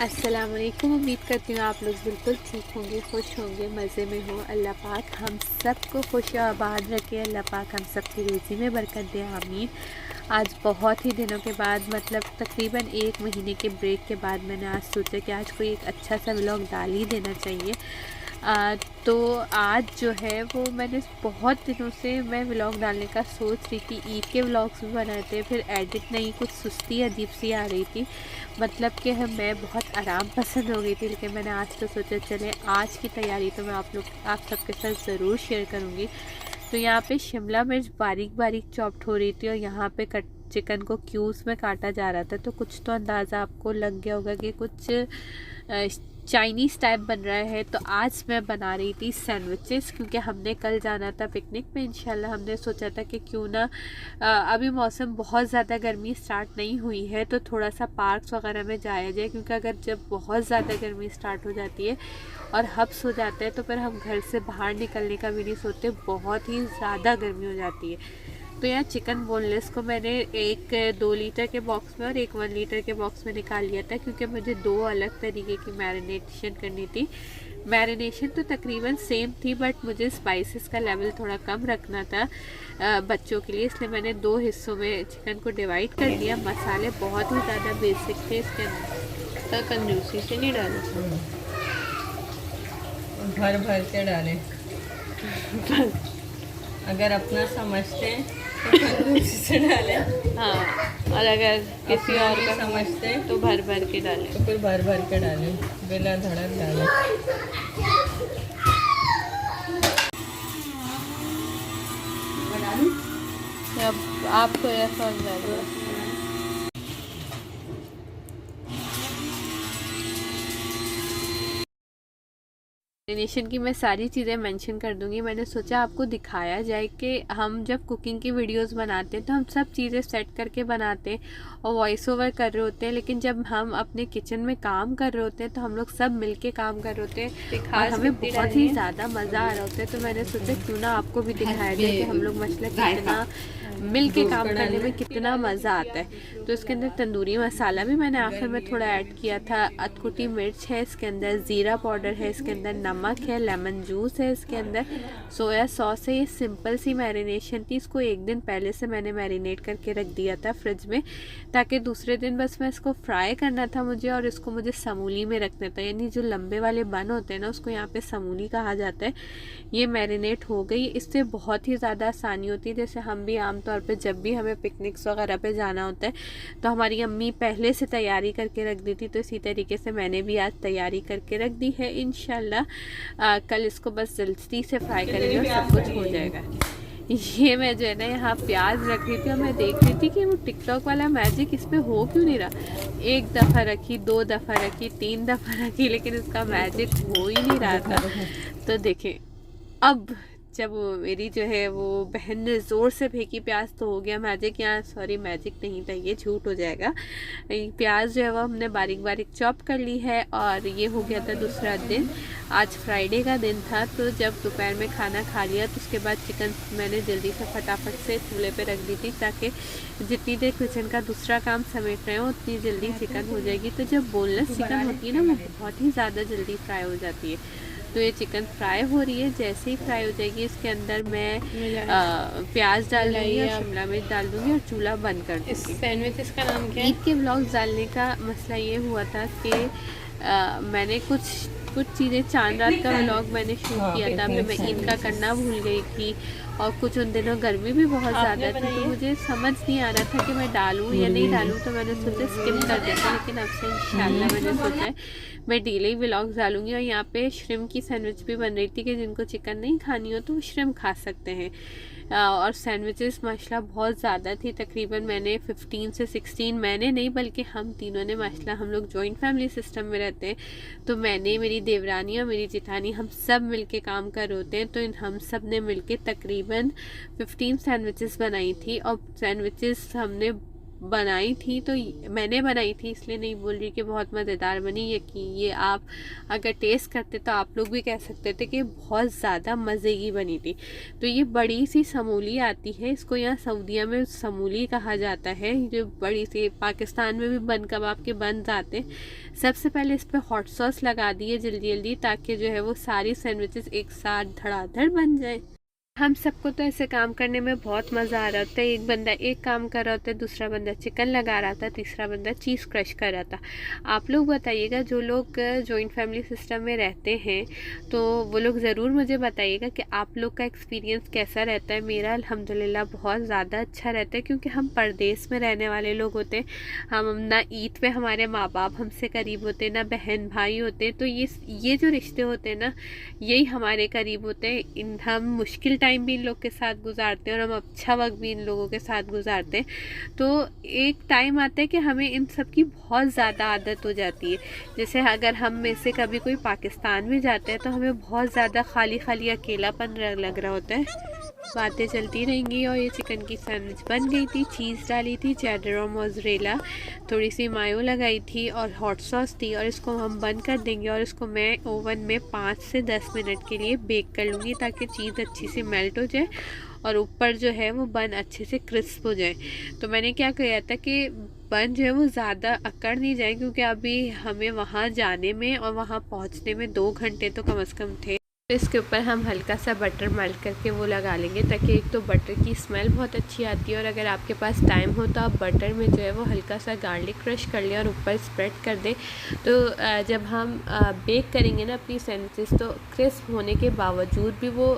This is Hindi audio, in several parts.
अस्सलाम वालेकुम। उम्मीद करती हूँ आप लोग बिल्कुल ठीक होंगे, खुश होंगे, मज़े में हो। अल्लाह पाक हम सबको खुश और आबाद रखे। अल्लाह पाक हम सब की रोज़ी में बरकत दे, आमीन। आज बहुत ही दिनों के बाद, मतलब तकरीबन 1 महीने के ब्रेक के बाद मैंने आज सोचा कि आज कोई एक अच्छा सा व्लॉग डाल ही देना चाहिए। तो आज जो है वो मैंने बहुत दिनों से मैं व्लॉग डालने का सोच रही थी। ईद के व्लॉग्स भी बनाए थे, फिर एडिट नहीं, कुछ सुस्ती अजीब सी आ रही थी, मतलब कि मैं बहुत आराम पसंद हो गई थी। लेकिन मैंने आज तो सोचा चले आज की तैयारी तो मैं आप सबके साथ ज़रूर शेयर करूँगी। तो यहाँ पे शिमला मिर्च बारीक बारीक चॉप्ड हो रही थी और यहाँ पे चिकन को क्यूब्स में काटा जा रहा था। तो कुछ तो अंदाज़ा आपको लग गया होगा कि कुछ चाइनीज़ टाइप बन रहा है। तो आज मैं बना रही थी सैंडविचेस, क्योंकि हमने कल जाना था पिकनिक पे इंशाल्लाह। हमने सोचा था कि क्यों ना अभी मौसम बहुत ज़्यादा गर्मी स्टार्ट नहीं हुई है तो थोड़ा सा पार्क्स वगैरह में जाया जाए, क्योंकि अगर जब बहुत ज़्यादा गर्मी स्टार्ट हो जाती है और हब्स हो जाते हैं तो फिर हम घर से बाहर निकलने का भी नहीं सोचते, बहुत ही ज़्यादा गर्मी हो जाती है। तो यहाँ चिकन बोनलेस को मैंने एक 2 लीटर के बॉक्स में और एक 1 लीटर के बॉक्स में निकाल लिया था, क्योंकि मुझे 2 अलग तरीके की मैरिनेशन करनी थी। मैरिनेशन तो तकरीबन सेम थी, बट मुझे स्पाइसेस का लेवल थोड़ा कम रखना था बच्चों के लिए, इसलिए मैंने 2 हिस्सों में चिकन को डिवाइड कर दिया। मसाले बहुत ही ज़्यादा बेसिक थे इसके अंदर, कंजूसी से नहीं डाले, भर भर के डालें। अगर अपना समझते हैं तो कंजूसी से डालें, हाँ, और अगर किसी और का समझते हैं तो भर भर के डालें। तो फिर भर भर के डालें, बिना धड़क डालें। अब आपको ऐसा हो जाएगा। मैरिनेशन की मैं सारी चीज़ें मेंशन कर दूंगी। मैंने सोचा आपको दिखाया जाए कि हम जब कुकिंग की वीडियोस बनाते हैं तो हम सब चीज़ें सेट करके बनाते हैं और वॉइस ओवर कर रहे होते हैं, लेकिन जब हम अपने किचन में काम कर रहे होते हैं तो हम लोग सब मिलके काम कर रहे होते हैं और हमें बहुत ही ज़्यादा मज़ा आ रहा होता है। तो मैंने सोचा क्यों ना आपको भी दिखाया जाए कि हम लोग मसला कितना मिल के काम करने में कितना मज़ा आता है। तो इसके अंदर तंदूरी मसाला भी मैंने आखिर में थोड़ा ऐड किया था। अधकुटी मिर्च है इसके अंदर, ज़ीरा पाउडर है इसके अंदर, नमक है, लेमन जूस है इसके अंदर, सोया सॉस है। ये सिंपल सी मैरिनेशन थी। इसको 1 दिन पहले से मैंने मैरिनेट करके रख दिया था फ्रिज में, ताकि दूसरे दिन बस मैं इसको फ्राई करना था मुझे, और इसको मुझे समूली में रखना था, यानी जो लंबे वाले बन होते हैं ना उसको यहाँ पे समूली कहा जाता है। ये मैरिनेट हो गई। इससे बहुत ही ज़्यादा आसानी होती है। जैसे हम भी आमतौर पे जब भी हमें पिकनिक्स वगैरह पे जाना होता है तो हमारी अम्मी पहले से तैयारी करके रख दी थी, तो इसी तरीके से मैंने भी आज तैयारी करके रख दी है। इंशाल्लाह कल इसको बस जल्दी से फ्राई करेंगे और सब कुछ हो जाएगा। ये मैं जो है ना यहाँ प्याज रख रही थी और मैं देख रही थी कि वो टिकटॉक वाला मैजिक इस पर हो क्यों नहीं रहा। 1 दफ़ा रखी, 2 दफ़ा रखी, 3 दफ़ा रखी, लेकिन इसका मैजिक हो ही नहीं रहा था। तो देखें, अब जब मेरी जो है वो बहन ने ज़ोर से फेंकी प्याज तो हो गया मैजिक। यहाँ सॉरी, मैजिक नहीं था, ये झूठ हो जाएगा। प्याज जो है वो हमने बारीक बारीक चॉप कर ली है और ये हो गया था दूसरा दिन। आज फ्राइडे का दिन था, तो जब दोपहर में खाना खा लिया तो उसके बाद चिकन मैंने जल्दी से फटाफट से चूल्हे पे रख दी थी, ताकि जितनी देर किचन का दूसरा काम समेट रहे हो उतनी जल्दी चिकन हो जाएगी। तो जब बोनलेस चिकन होती है ना वो बहुत ही ज़्यादा जल्दी फ्राई हो जाती है। तो ये चिकन फ्राई हो रही है। जैसे ही फ्राई हो जाएगी इसके अंदर मैं प्याज डाल दूँगी और शिमला मिर्च डाल दूँगी और चूल्हा बंद कर दूँगी। इस सैंडविच इसका नाम क्या है? ईद के व्लॉग्स डालने का मसला ये हुआ था कि मैंने कुछ चीज़ें चांद रात का व्लॉग मैंने शूट किया था, फिर मैं ईद का करना भूल गई थी, और कुछ उन दिनों गर्मी भी बहुत ज़्यादा थी, तो मुझे समझ नहीं आ रहा था कि मैं डालूँ या नहीं डालूँ। तो मैंने सोचा स्किप कर देता, लेकिन अब से इंशाल्लाह मैंने सोचा है मैं डेली व्लॉग्स डालूँगी। और यहाँ पे श्रिम्प की सैंडविच भी बन रही थी कि जिनको चिकन नहीं खानी हो तो वो श्रिम्प खा सकते हैं। और सैंडविचेस माशाल्लाह बहुत ज़्यादा थी। तकरीबन मैंने 15 से 16, मैंने नहीं बल्कि हम तीनों ने माशाल्लाह, हम लोग जॉइंट फैमिली सिस्टम में रहते हैं, तो मैंने, मेरी देवरानी और मेरी जिठानी, हम सब मिलके काम कर रहे होते हैं। तो हम सब ने मिलके तकरीबन 15 सैंडविचेस बनाई थी। और सैंडविचेस हमने बनाई थी, तो मैंने बनाई थी इसलिए नहीं बोल रही कि बहुत मज़ेदार बनी। ये आप अगर टेस्ट करते तो आप लोग भी कह सकते थे कि बहुत ज़्यादा मज़े की बनी थी। तो ये बड़ी सी समूली आती है, इसको यहाँ सऊदीया में समूली कहा जाता है। जो बड़ी सी, पाकिस्तान में भी बन कबाब के बन जाते। सबसे पहले इस पर हॉट सॉस लगा दिए जल्दी जल्दी, ताकि जो है वो सारी सैंडविचेस एक साथ धड़ाधड़ बन जाए। हम सबको तो ऐसे काम करने में बहुत मज़ा आ रहा होता है। एक बंदा एक काम कर रहा होता है, दूसरा बंदा चिकन लगा रहा था, तीसरा बंदा चीज़ क्रश कर रहा था। आप लोग बताइएगा, जो लोग जॉइंट फैमिली सिस्टम में रहते हैं तो वो लोग ज़रूर मुझे बताइएगा कि आप लोग का एक्सपीरियंस कैसा रहता है। मेरा अल्हम्दुलिल्लाह बहुत ज़्यादा अच्छा रहता है, क्योंकि हम परदेश में रहने वाले लोग होते हैं। हम ना ईद पे हमारे माँ बाप हमसे करीब होते हैं, ना बहन भाई होते हैं। तो ये जो रिश्ते होते हैं ना, यही हमारे करीब होते हैं। हम मुश्किल टाइम भी इन लोग के साथ गुजारते हैं और हम अच्छा वक्त भी इन लोगों के साथ गुजारते हैं। तो एक टाइम आता है कि हमें इन सब की बहुत ज़्यादा आदत हो जाती है। जैसे अगर हम में से कभी कोई पाकिस्तान में जाता है तो हमें बहुत ज़्यादा खाली खाली अकेलापन लग रहा होता है। बातें चलती रहेंगी। और ये चिकन की सैंडविच बन गई थी, चीज़ डाली थी, चेडर और मोज़रेला, थोड़ी सी मायो लगाई थी और हॉट सॉस थी। और इसको हम बंद कर देंगे और इसको मैं ओवन में 5 से 10 मिनट के लिए बेक कर लूँगी, ताकि चीज़ अच्छी सी मेल्ट हो जाए और ऊपर जो है वो बन अच्छे से क्रिस्प हो जाए। तो मैंने क्या किया था कि बन जो है वो ज़्यादा अकड़ नहीं जाए, क्योंकि अभी हमें वहाँ जाने में और वहाँ पहुँचने में 2 घंटे तो कम से कम थे। तो इसके ऊपर हम हल्का सा बटर मेल्ट करके वो लगा लेंगे, ताकि एक तो बटर की स्मेल बहुत अच्छी आती है, और अगर आपके पास टाइम हो तो आप बटर में जो है वो हल्का सा गार्लिक क्रश कर लें और ऊपर स्प्रेड कर दें। तो जब हम बेक करेंगे ना अपनी सैंडविचेस, तो क्रिस्प होने के बावजूद भी वो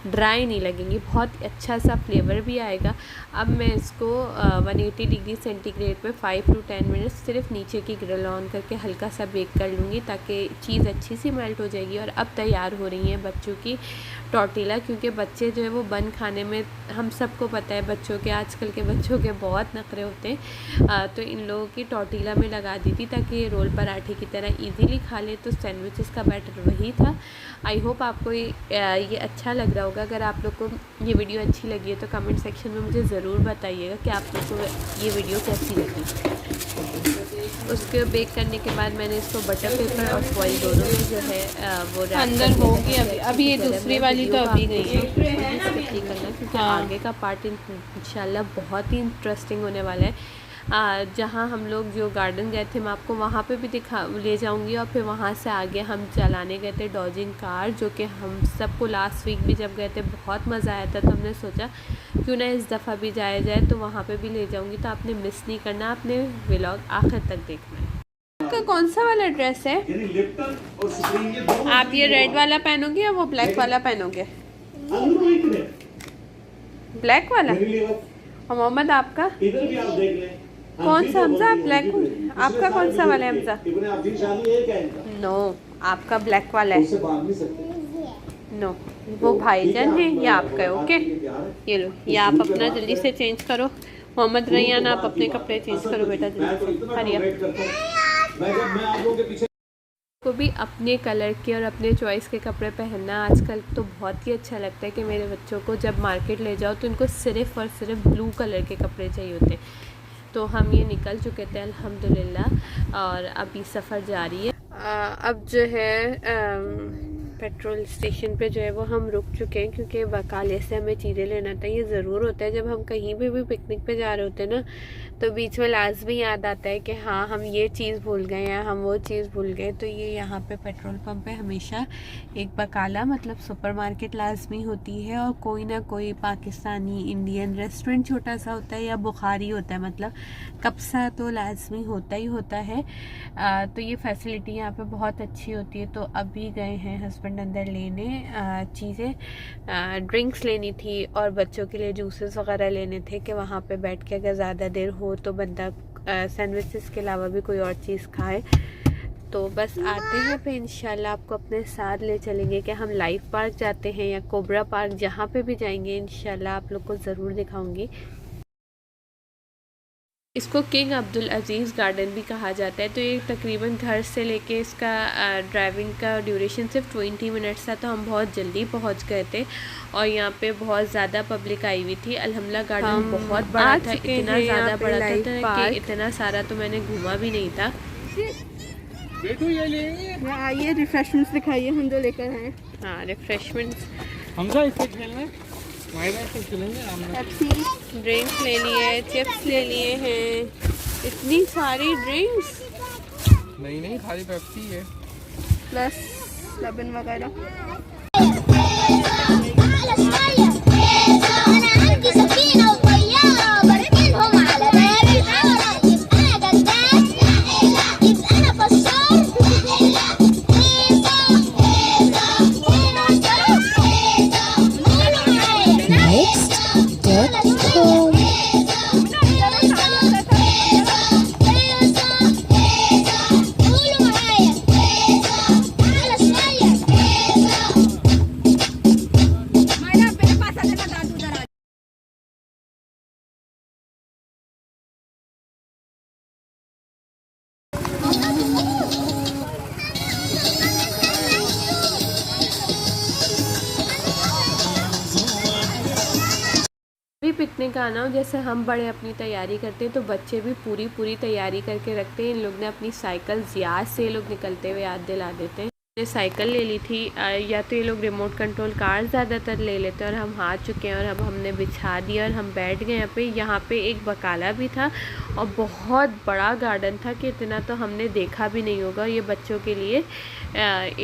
ड्राई नहीं लगेंगी, बहुत अच्छा सा फ्लेवर भी आएगा। अब मैं इसको 180 डिग्री सेंटीग्रेड पे 5 to 10 मिनट्स सिर्फ नीचे की ग्रिल ऑन करके हल्का सा बेक कर लूँगी, ताकि चीज़ अच्छी सी मेल्ट हो जाएगी। और अब तैयार हो रही हैं बच्चों की टॉर्टिला, क्योंकि बच्चे जो है वो बन खाने में, हम सबको पता है बच्चों के, आजकल के बच्चों के बहुत नखरे होते हैं। तो इन लोगों की टॉर्टिला में लगा दी थी, ताकि ये रोल पराठे की तरह इजीली खा ले। तो सैंडविचेस का बैटर वही था। आई होप आपको ये अच्छा लग रहा होगा। अगर आप लोग को ये वीडियो अच्छी लगी है तो कमेंट सेक्शन में मुझे ज़रूर बताइएगा कि आप लोग को ये वीडियो कैसी लगी। उसके बेक करने के बाद मैंने इसको बटर पेपर और फॉइल दोनों में जो है वो अंदर होगी। अभी ये दूसरी वाली तो अभी गई है, करना, क्योंकि आगे का पार्ट इंशाल्लाह बहुत ही इंटरेस्टिंग होने वाला है। जहाँ हम लोग जो गार्डन गए थे, मैं आपको वहाँ पे भी ले जाऊँगी। और फिर वहाँ से आगे हम चलाने गए थे डॉजिंग कार, जो कि हम सबको लास्ट वीक भी जब गए थे बहुत मज़ा आया था। तो हमने सोचा क्यों ना इस दफ़ा भी जाया जाए, तो वहाँ पे भी ले जाऊँगी। तो आपने मिस नहीं करना, आपने व्लॉग आखिर तक देखना है। आपका कौन सा वाला ड्रेस है? आप ये रेड वाला पहनोगे या वो ब्लैक वाला पहनोगे? ब्लैक वाला। और मोहम्मद आपका कौन सा? हमजा ब्लैक, आपका कौन सा वाला है हमजा? नो, आपका ब्लैक वाला है। नो, वो भाईजान है, ये आपका है। ओके, ये लो, ये आप अपना जल्दी से चेंज करो। मोहम्मद रैयान, आप अपने कपड़े चेंज करो बेटा जल्दी से, हरिया। को भी अपने कलर के और अपने चॉइस के कपड़े पहनना आजकल तो बहुत ही अच्छा लगता है। कि मेरे बच्चों को जब मार्केट ले जाओ तो इनको सिर्फ़ और सिर्फ ब्लू कलर के कपड़े चाहिए होते हैं। तो हम ये निकल चुके थे अल्हम्दुलिल्लाह, और अभी सफ़र जारी है। अब जो है पेट्रोल स्टेशन पे जो है वो हम रुक चुके हैं, क्योंकि बकाले से हमें चीज़ें लेना था। ये ज़रूर होता है जब हम कहीं भी पिकनिक पे जा रहे होते हैं ना, तो बीच में लाजमी याद आता है कि हाँ हम ये चीज़ भूल गए या हम वो चीज़ भूल गए। तो ये यहाँ पे पेट्रोल पंप पे हमेशा एक बकाला मतलब सुपरमार्केट लाजमी होती है, और कोई ना कोई पाकिस्तानी इंडियन रेस्टोरेंट छोटा सा होता है, या बुखारी होता है, मतलब कब्सा तो लाजमी होता ही होता है। तो ये फैसिलिटी यहाँ पे बहुत अच्छी होती है। तो अभी गए हैं हस्बैंड अंदर लेने चीज़ें, ड्रिंक्स लेनी थी और बच्चों के लिए जूसेस वगैरह लेने थे, कि वहाँ पे बैठ के अगर ज़्यादा देर हो तो बंदा सैंडविचेस के अलावा भी कोई और चीज़ खाए। तो बस आते हैं पे इंशाल्लाह आपको अपने साथ ले चलेंगे कि हम लाइफ पार्क जाते हैं या कोबरा पार्क, जहाँ पे भी जाएंगे इंशाल्लाह आप लोग को ज़रूर दिखाऊंगी। इसको किंग अब्दुल अज़ीज़ गार्डन भी कहा जाता है। तो ये तकरीबन घर से लेके इसका ड्राइविंग का ड्यूरेशन सिर्फ 20 मिनट्स था, तो हम बहुत जल्दी पहुंच गए थे। और यहाँ पे बहुत ज़्यादा पब्लिक आई हुई थी। अल्हम्दुलिल्लाह गार्डन बहुत बड़ा था, इतना ज़्यादा बड़ा था कि इतना सारा तो मैंने घूमा भी नहीं था। आइए रिफ्रेशमेंट्स दिखाइए हम जो लेकर हैं। हाँ, रिफ्रेशमेंट्स हमजा इससे खेलना से खेलेंगे। ड्रिंक्स ले लिए, चिप्स ले लिए हैं, इतनी सारी ड्रिंक्स। नहीं खाली पेप्सी है प्लस लेमन वगैरह। भी पिकनिक आना हो, जैसे हम बड़े अपनी तैयारी करते हैं तो बच्चे भी पूरी तैयारी करके रखते हैं। इन लोग ने अपनी साइकिल याद से लोग निकलते हुए याद दिला देते हैं। ने साइकिल ले ली थी, या तो ये लोग रिमोट कंट्रोल कार ज़्यादातर ले लेते हैं। और हम आ चुके हैं और अब हमने बिछा दिया और हम बैठ गए यहाँ पे। यहाँ पे एक बकाला भी था और बहुत बड़ा गार्डन था कि इतना तो हमने देखा भी नहीं होगा। ये बच्चों के लिए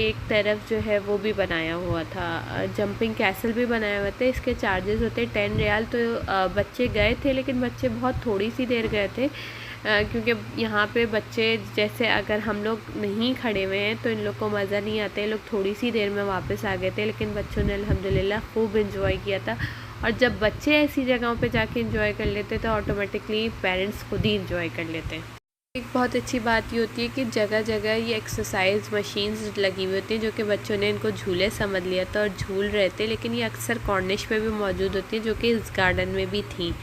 एक तरफ जो है वो भी बनाया हुआ था, जंपिंग कैसल भी बनाया हुआ था। इसके चार्जेस होते 10 रियाल। तो बच्चे गए थे, लेकिन बच्चे बहुत थोड़ी सी देर गए थे, क्योंकि यहाँ पे बच्चे जैसे अगर हम लोग नहीं खड़े हुए हैं तो इन लोग को मज़ा नहीं आता है। लोग थोड़ी सी देर में वापस आ गए थे, लेकिन बच्चों ने अल्हम्दुलिल्लाह खूब इंजॉय किया था। और जब बच्चे ऐसी जगहों पे जाके इंजॉय कर लेते तो ऑटोमेटिकली पेरेंट्स खुद ही इंजॉय कर लेते हैं। एक बहुत अच्छी बात ये होती है कि जगह जगह ये एक्सरसाइज मशीन्स लगी हुई होती हैं, जो कि बच्चों ने इनको झूले समझ लिया था और झूल रहे थे। लेकिन ये अक्सर कॉर्निश पे भी मौजूद होती है, जो कि इस गार्डन में भी थी।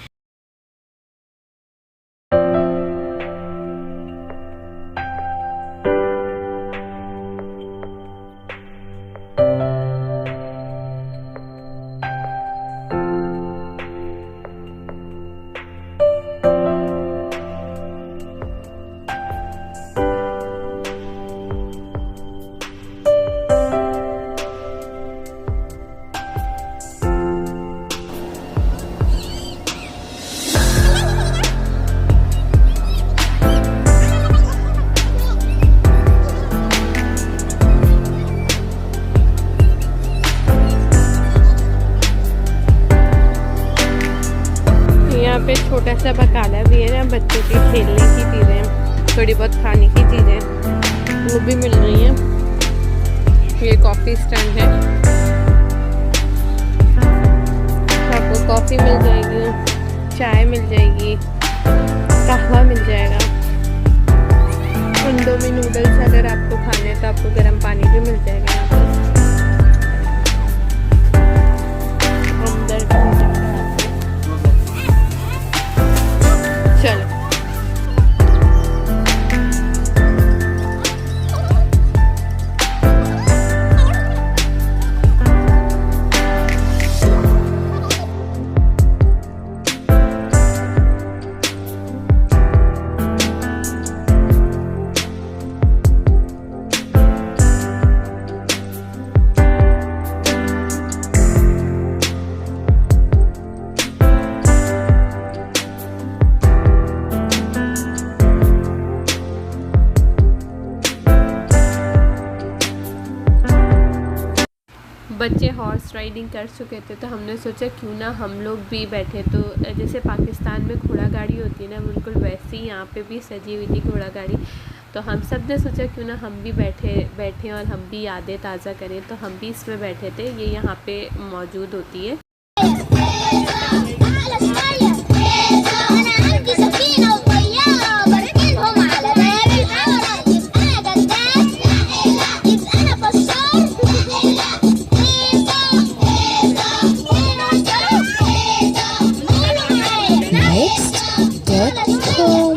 यहाँ पे छोटा सा बकाला भी है ना, बच्चों के खेलने की चीज़ें, थोड़ी बहुत खाने की चीज़ें वो भी मिल रही हैं। ये कॉफ़ी स्टैंड है, आपको कॉफ़ी मिल जाएगी, चाय मिल जाएगी, कहवा मिल जाएगा। इंडोमी नूडल्स अगर आपको खाने हैं तो आपको गर्म पानी भी मिल जाएगा यहाँ पर। चलो बच्चे हॉर्स राइडिंग कर चुके थे, तो हमने सोचा क्यों ना हम लोग भी बैठे। तो जैसे पाकिस्तान में घोड़ा गाड़ी होती है ना, बिल्कुल वैसे ही यहाँ पे भी सजी हुई थी घोड़ा गाड़ी। तो हम सब ने सोचा क्यों ना हम भी बैठे और हम भी यादें ताज़ा करें। तो हम भी इसमें बैठे थे, ये यहाँ पे मौजूद होती है। Next.com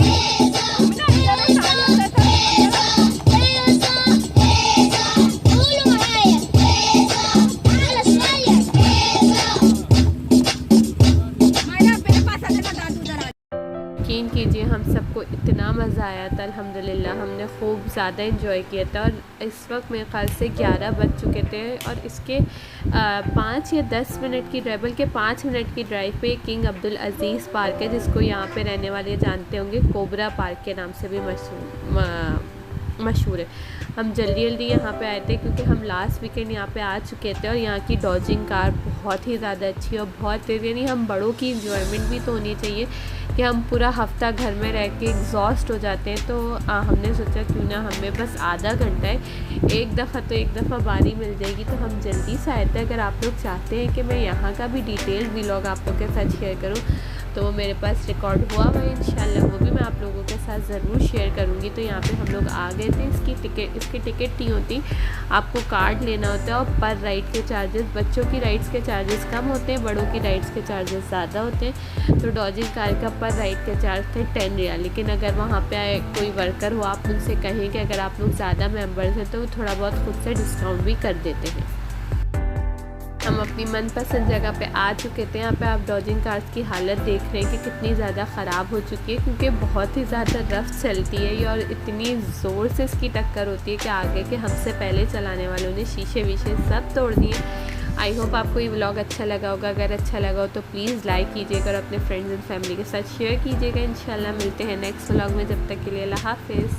था अल्हम्दुलिल्लाह, हमने खूब ज़्यादा इंजॉय किया था। और इस वक्त मेरे ख्याल से 11 बज चुके थे और इसके 5 या 10 मिनट की ड्राइव, बल्कि 5 मिनट की ड्राइव पे किंग अब्दुल अज़ीज़ पार्क है, जिसको यहाँ पे रहने वाले जानते होंगे, कोबरा पार्क के नाम से भी मशहूर है। हम जल्दी जल्दी यहाँ पे आए थे क्योंकि हम लास्ट वीकेंड यहाँ पे आ चुके थे और यहाँ की डॉजिंग कार बहुत ही ज़्यादा अच्छी है और बहुत तेज़, यानी हम बड़ों की इंजॉयमेंट भी तो होनी चाहिए कि हम पूरा हफ्ता घर में रह के एग्जॉस्ट हो जाते हैं। तो हमने सोचा क्यों ना हमें बस आधा घंटा है, एक दफ़ा बारी मिल जाएगी तो हम जल्दी से आए थे। अगर आप लोग चाहते हैं कि मैं यहाँ का भी डिटेल व्लॉग आप लोग के साथ शेयर करूँ तो मेरे पास रिकॉर्ड हुआ है इंशाल्लाह, वो भी मैं आप लोगों के साथ ज़रूर शेयर करूँगी। तो यहाँ पे हम लोग आ गए थे। इसकी टिकट नहीं होती, आपको कार्ड लेना होता है और पर राइड के चार्जेस, बच्चों की राइड्स के चार्जेस कम होते हैं, बड़ों की राइड्स के चार्जेस ज़्यादा होते हैं। तो डॉजिंग कार का पर राइड के चार्ज थे 10 रियाल, लेकिन अगर वहाँ पे कोई वर्कर हो, आप उनसे कहें कि अगर आप लोग ज़्यादा मेम्बर्स हैं तो थोड़ा बहुत खुद से डिस्काउंट भी कर देते हैं। हम अपनी मनपसंद जगह पे आ चुके थे। यहाँ पे आप डॉजिंग कार्स की हालत देख रहे हैं कि कितनी ज़्यादा ख़राब हो चुकी है, क्योंकि बहुत ही ज़्यादा रफ चलती है ये और इतनी ज़ोर से इसकी टक्कर होती है कि आगे के हमसे पहले चलाने वालों ने शीशे वीशे सब तोड़ दिए। आई होप आपको ये व्लॉग अच्छा लगा होगा। अगर अच्छा लगा हो तो प्लीज़ लाइक कीजिएगा और अपने फ्रेंड्स एंड फैमिली के साथ शेयर कीजिएगा। इंशाल्लाह मिलते हैं नेक्स्ट व्लॉग में, जब तक के लिए अल्लाह हाफ़िज़।